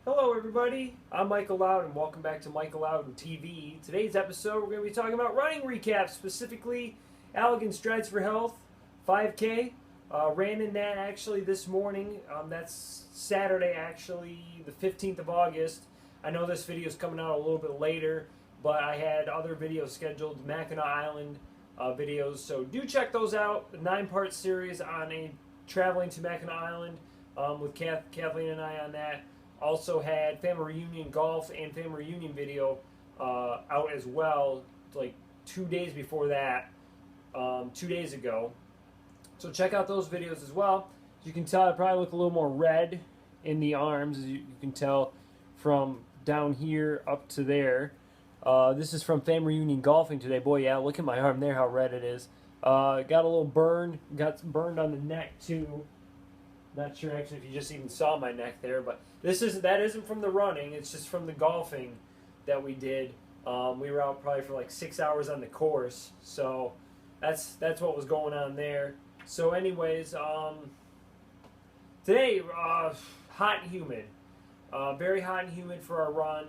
Hello, everybody. I'm Michael Louden. Welcome back to Michael Louden TV. Today's episode, we're going to be talking about running recaps, specifically Allegan Strides for Health 5K. Ran in that actually this morning. That's Saturday, actually, the 15th of August. I know this video is coming out a little bit later, but I had other videos scheduled, Mackinac Island videos, so do check those out. The 9-part series on traveling to Mackinac Island with Kathleen and I on that. Also had family reunion golf and family reunion video out as well, like 2 days before that, 2 days ago. So check out those videos as well. As you can tell, I probably look a little more red in the arms, as you can tell from down here up to there. This is from family reunion golfing today. Boy, yeah, look at my arm there, how red it is. Got a little burn, got burned on the neck too. Not sure actually if you just even saw my neck there, but that isn't from the running. It's just from the golfing that we did. We were out probably for like 6 hours on the course, so that's what was going on there. So, anyways, today hot and humid, very hot and humid for our run,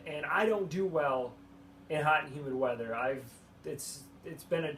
and I don't do well in hot and humid weather. It's been a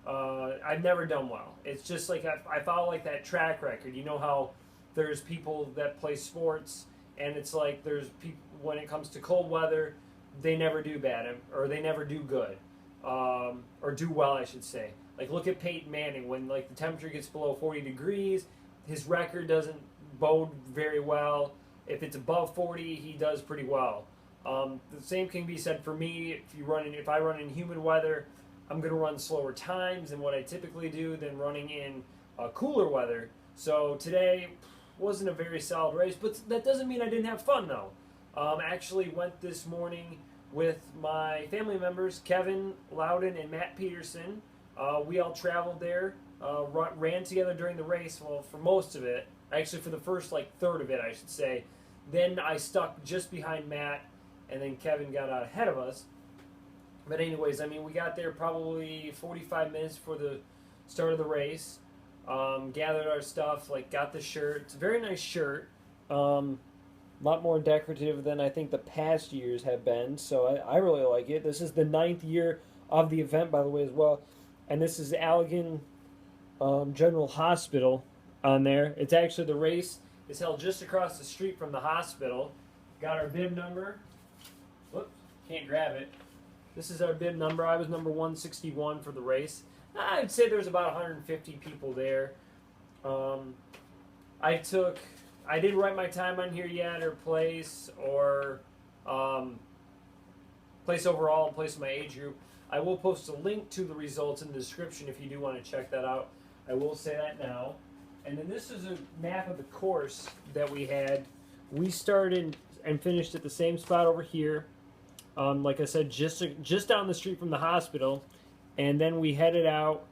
I've never done well. It's just like I follow like that track record. You know how there's people that play sports, and it's like there's people when it comes to cold weather, they never do bad or they never do good, or do well, I should say. Like look at Peyton Manning when like the temperature gets below 40 degrees, his record doesn't bode very well. If it's above 40, he does pretty well. The same can be said for me. If I run in humid weather, I'm going to run slower times than what I typically do than running in cooler weather. So today wasn't a very solid race, but that doesn't mean I didn't have fun though. Actually went this morning with my family members, Kevin, Louden, and Matt Peterson. We all traveled there, ran together during the race, well, for most of it. Actually, for the first like third of it, I should say. Then I stuck just behind Matt, and then Kevin got out ahead of us. But anyways, I mean, we got there probably 45 minutes before the start of the race. Gathered our stuff, like got the shirt. It's a very nice shirt. A lot more decorative than I think the past years have been. So I really like it. This is the 9th year of the event, by the way, as well. And this is Allegan General Hospital on there. It's actually the race is held just across the street from the hospital. Got our bib number. Whoops, can't grab it. This is our bib number. I was number 161 for the race. I'd say there was about 150 people there. I didn't write my time on here yet, or place, or place overall, place of my age group. I will post a link to the results in the description if you do want to check that out. I will say that now. And then this is a map of the course that we had. We started and finished at the same spot over here. Like I said, just down the street from the hospital, and then we headed out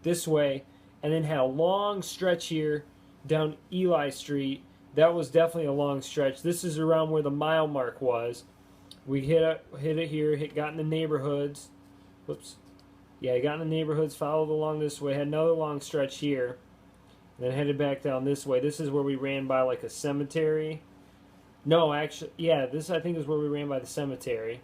this way, and then had a long stretch here down Eli Street. That was definitely a long stretch. This is around where the mile mark was. We hit it here, got in the neighborhoods. Whoops. Yeah, got in the neighborhoods, followed along this way, had another long stretch here, and then headed back down this way. This is where we ran by like a cemetery. No, actually, yeah, this I think is where we ran by the cemetery.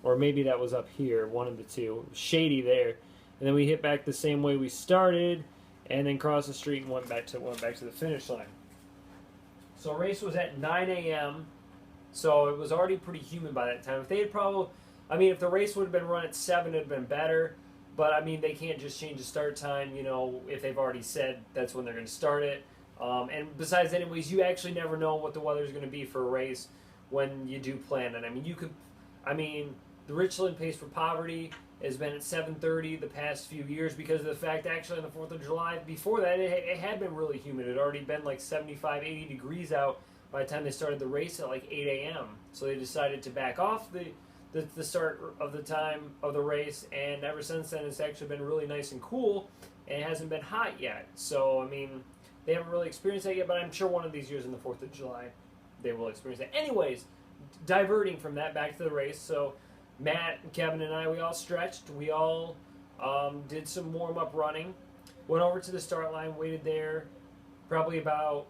Or maybe that was up here, one of the two. It was shady there. And then we hit back the same way we started, and then crossed the street and went back to the finish line. So race was at 9 a.m., so it was already pretty humid by that time. If they had if the race would have been run at 7, it would have been better. But, I mean, they can't just change the start time, if they've already said that's when they're going to start it. And besides, anyways, you actually never know what the weather is going to be for a race when you do plan it. The Richland Pace for Poverty has been at 7:30 the past few years because of the fact, actually, on the 4th of July, before that, it had been really humid. It had already been like 75, 80 degrees out by the time they started the race at like 8 a.m. So they decided to back off the start of the time of the race, and ever since then, it's actually been really nice and cool, and it hasn't been hot yet. So, they haven't really experienced that yet, but I'm sure one of these years on the 4th of July, they will experience that. Anyways, diverting from that back to the race, so Matt, Kevin, and I, we all stretched. We all did some warm-up running. Went over to the start line, waited there probably about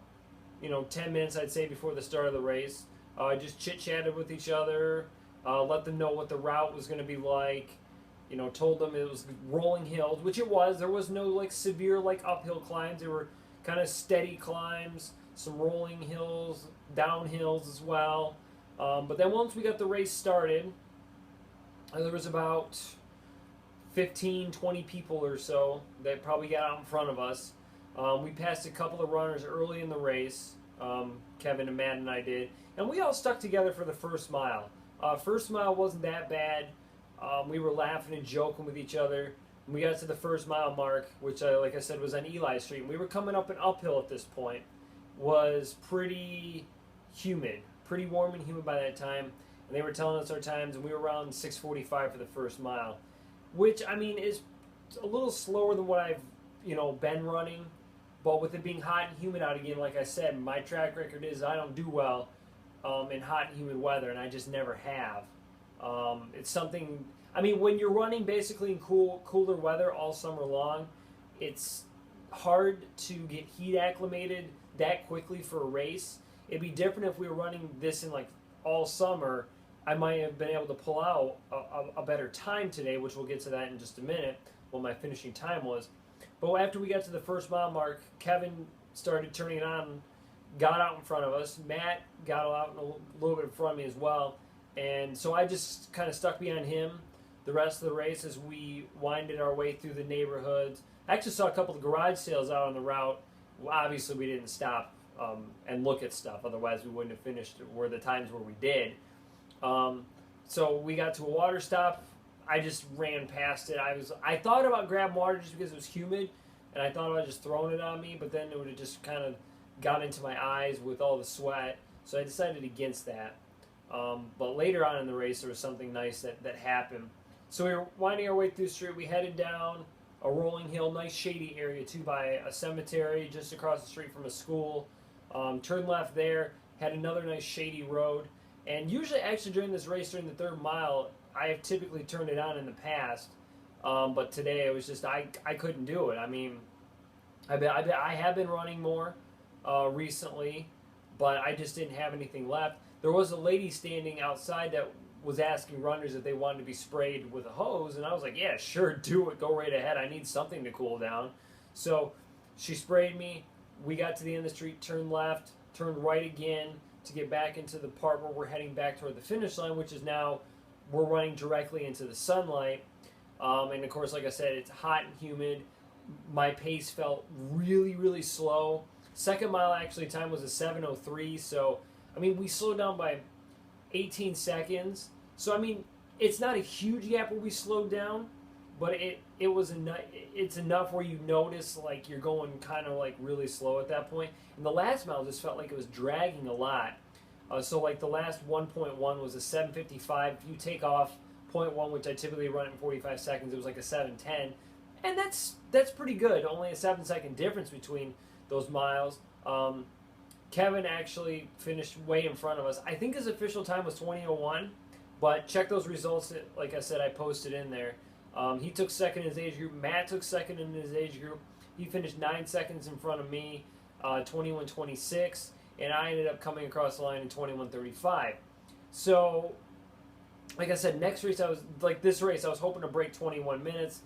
10 minutes I'd say before the start of the race. Just chit-chatted with each other, let them know what the route was going to be like. Told them it was rolling hills, which it was. There was no like severe like uphill climbs. They were kind of steady climbs, some rolling hills, downhills as well. But then once we got the race started, there was about 15, 20 people or so that probably got out in front of us. We passed a couple of runners early in the race. Kevin and Matt and I did. And we all stuck together for the first mile. First mile wasn't that bad. We were laughing and joking with each other. We got to the first mile mark, which, like I said, was on Eli Street. And we were coming up an uphill at this point. Was pretty humid, pretty warm and humid by that time. And they were telling us our times, and we were around 6:45 for the first mile, which, I mean, is a little slower than what I've, been running. But with it being hot and humid out again, like I said, my track record is I don't do well in hot and humid weather, and I just never have. It's something, I mean, when you're running basically in cooler weather all summer long, it's hard to get heat acclimated that quickly for a race. It'd be different if we were running this in like all summer. I might have been able to pull out a better time today, which we'll get to that in just a minute, what my finishing time was. But after we got to the first mile mark, Kevin started turning it on, got out in front of us. Matt got out a little bit in front of me as well. And so I just kind of stuck behind him the rest of the race as we winded our way through the neighborhoods. I actually saw a couple of garage sales out on the route. Well, obviously, we didn't stop and look at stuff. Otherwise, we wouldn't have finished where the times where we did. So we got to a water stop. I just ran past it. I thought about grabbing water just because it was humid, and I thought about just throwing it on me, but then it would have just kind of got into my eyes with all the sweat. So I decided against that. But later on in the race, there was something nice that happened. So we were winding our way through the street. We headed down a rolling hill, nice shady area too, by a cemetery just across the street from a school. Turned left there, had another nice shady road. And usually, actually, during this race, during the third mile, I have typically turned it on in the past. But today, it was just, I couldn't do it. I mean, I have been running more recently, but I just didn't have anything left. There was a lady standing outside that was asking runners if they wanted to be sprayed with a hose, and I was like, yeah, sure, do it. Go right ahead. I need something to cool down. So she sprayed me. We got to the end of the street, turned left, turned right again to get back into the part where we're heading back toward the finish line, which is now we're running directly into the sunlight. And, of course, like I said, it's hot and humid. My pace felt really, really slow. Second mile, actually, time was a 7:03, so I mean, we slowed down by 18 seconds. So, I mean, it's not a huge gap where we slowed down, but it was enough. It's enough where you notice, like, you're going kind of, like, really slow at that point. And the last mile just felt like it was dragging a lot. So, like, the last 1.1 was a 7:55. If you take off 0.1, which I typically run in 45 seconds, it was like a 7:10. And that's pretty good. Only a 7-second difference between those miles. Kevin actually finished way in front of us. I think his official time was 20:01, but check those results that, like I said, I posted in there. He took second in his age group. Matt took second in his age group. He finished 9 seconds in front of me, 21:26, and I ended up coming across the line in 21:35. So, like I said, next race, this race, I was hoping to break 21 minutes,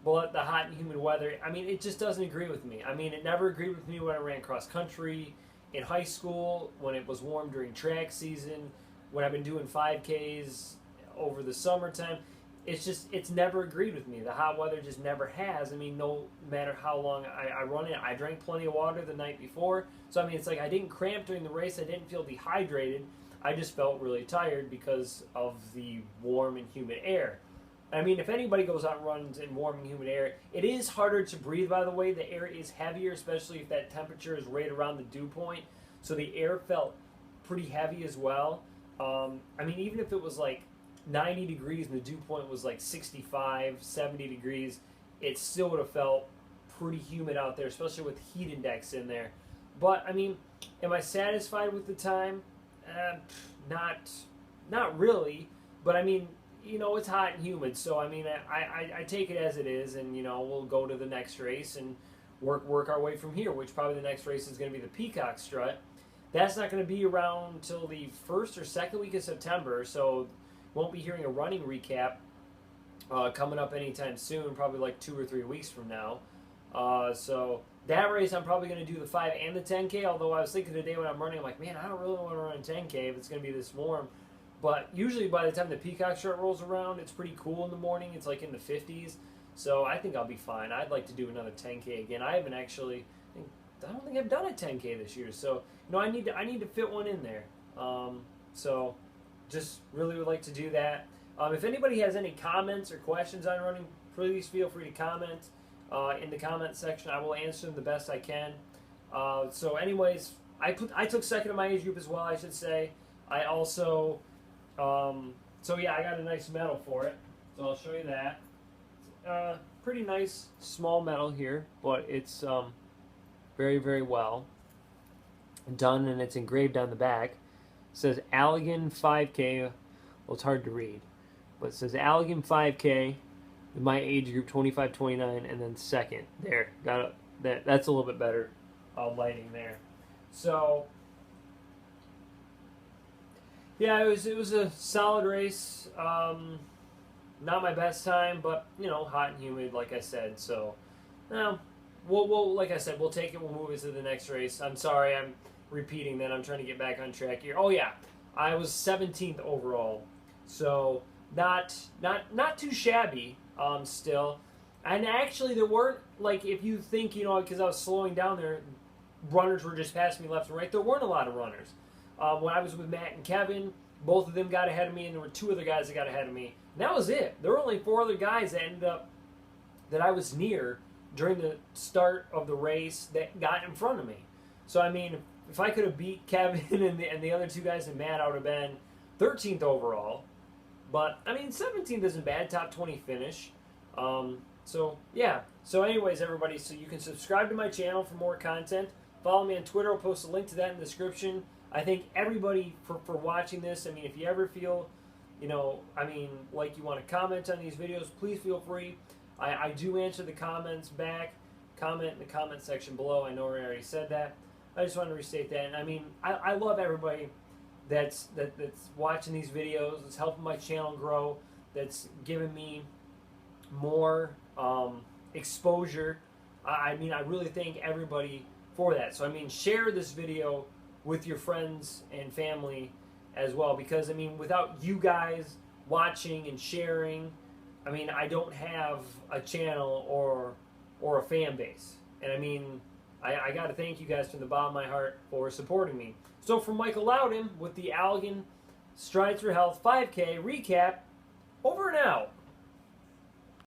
but the hot and humid weather, I mean, it just doesn't agree with me. I mean, it never agreed with me when I ran cross country in high school, when it was warm during track season, when I've been doing 5Ks over the summertime. It's never agreed with me. The hot weather just never has. I mean, no matter how long I run it, I drank plenty of water the night before. So, I mean, it's like I didn't cramp during the race. I didn't feel dehydrated. I just felt really tired because of the warm and humid air. I mean, if anybody goes out and runs in warm and humid air, it is harder to breathe, by the way. The air is heavier, especially if that temperature is right around the dew point. So the air felt pretty heavy as well. I mean, even if it was like 90 degrees and the dew point was like 65, 70 degrees, it still would have felt pretty humid out there, especially with heat index in there. But, I mean, am I satisfied with the time? Not really. But, I mean, it's hot and humid, so I mean, I take it as it is, and we'll go to the next race and work our way from here. Which probably the next race is going to be the Peacock Strut. that's not going to be around until the first or second week of September, so won't be hearing a running recap coming up anytime soon, probably like 2 or 3 weeks from now. So that race, I'm probably going to do the 5 and the 10K, although I was thinking today when I'm running, I'm like, man, I don't really want to run a 10K if it's going to be this warm. But usually by the time the Peacock Strut rolls around, it's pretty cool in the morning. It's like in the 50s. So I think I'll be fine. I'd like to do another 10K again. I haven't actually, I don't think I've done a 10K this year. So, I need to fit one in there. So just really would like to do that. If anybody has any comments or questions on running, please feel free to comment in the comment section. I will answer them the best I can. So anyways, I took second in my age group as well, I should say. I also, so yeah, I got a nice medal for it. So I'll show you that. Pretty nice small medal here, but it's very, very well done, and it's engraved on the back. It says Allegan 5K. Well, it's hard to read, but it says Allegan 5K in my age group, 25-29, and then second. There, got it. That's a little bit better lighting there. So yeah, it was a solid race. Not my best time, but hot and humid, like I said. So, we'll like I said, we'll take it. We'll move it to the next race. I'm sorry, I'm repeating that. I'm trying to get back on track here. Oh yeah, I was 17th overall, so not too shabby. Still, and actually there weren't, like, if you think because I was slowing down there, runners were just passing me left and right. There weren't a lot of runners. When I was with Matt and Kevin, both of them got ahead of me, and there were 2 other guys that got ahead of me. And that was it. There were only 4 other guys that ended up that I was near during the start of the race that got in front of me. So I mean, if I could have beat Kevin and the other 2 guys and Matt, I would have been 13th overall. But I mean, 17th isn't bad. Top 20 finish. So yeah. So anyways, everybody, so you can subscribe to my channel for more content. Follow me on Twitter. I'll post a link to that in the description. I thank everybody for watching this. I mean, if you ever feel, like you want to comment on these videos, please feel free. I do answer the comments back. Comment in the comment section below. I know I already said that. I just want to restate that. And I mean, I love everybody that's watching these videos, that's helping my channel grow, that's giving me more exposure. I mean, I really thank everybody for that. So I mean, share this video with your friends and family as well, because I mean, without you guys watching and sharing, I mean, I don't have a channel or a fan base. And I mean, I got to thank you guys from the bottom of my heart for supporting me. So from Michael Louden with the Allegan Strides for Health 5K recap, over and out.